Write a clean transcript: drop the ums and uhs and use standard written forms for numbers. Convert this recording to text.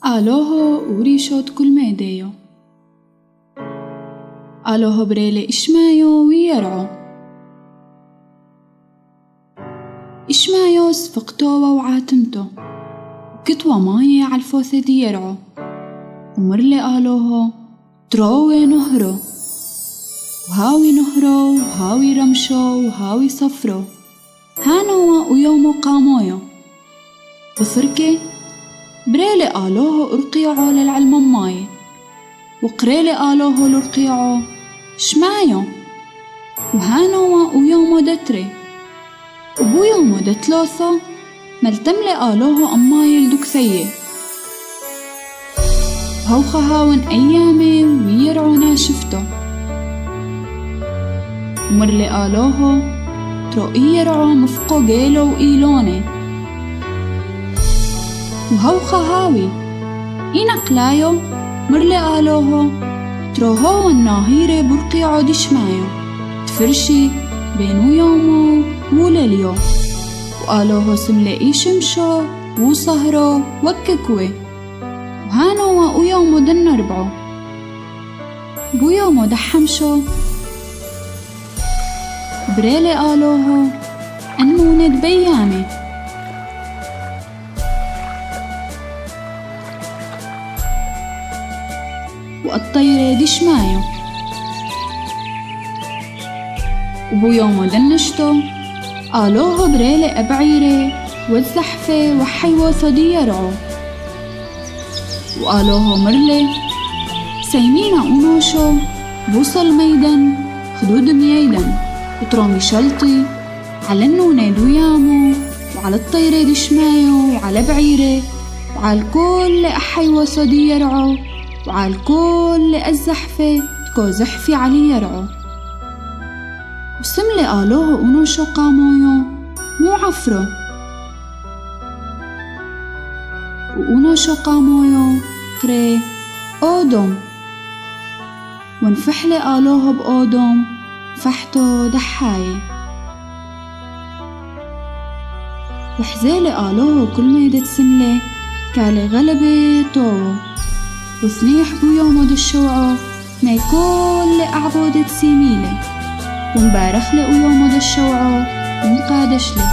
آلوهو وريشوت كل ميديو آلوهو بريلي إشمايو ويرعو إشمايو سفقتو وعاتمتو وكتوى مايه عالفوثة دي يرعو ومرلي آلوهو تروي نهرو وهاوي نهرو وهاوي رمشو وهاوي صفرو هانو ويومو قامويو وفركي بريلي آلوهو ارقيعو للعلم ماي وقريلي آلوهو لرقيعو شمايو وهانو ويومو دتري وبويومو دتلوثو ملتملي آلوهو أماي الدكسية وهوخا هاون أيامي ويرعونا شفتو ومرلي آلوهو ترو يرعو مفقو جيلو وإيلوني وهوخا هاوي إنقلايو مرلي آلوهو ترو هو الناهيري برقيعو دشمايو تفرشي بينو يومو ولليو وآلوهو سملي إيشمشو وصهرو وككوي وهانو ويومو دنربعو بويومو دحمشو بريلي آلوهو أنموند بيامي والطيرة دشمايو وبيومو دنشتو آلوهو بريلي أبعيري والزحفة وحيوثو ديرعو وآلوهو مرلي سيمينا أونوشو بوصل ميدن خدود ميدن وترومي شلطي على النونيد ويامو وعلى الطيرة دشمايو وعلى بعيري وعلى الكل أحيوثو ديرعو وعلى الكل الزحفة تكو زحفي علي يرعو وسملي آلوهو أونوشو قامويو مو عفرو وأونوشو قامويو قري أودوم ونفحلي آلوهو بأودوم فحتو دحاي وحزيلي آلوهو كل ميدة سملي كالي غلبي طوو وثنيح بيومو دشوعو ماي كل أعبودة سيميلي ومبارخلي ويومو دشوعو ومقادشلي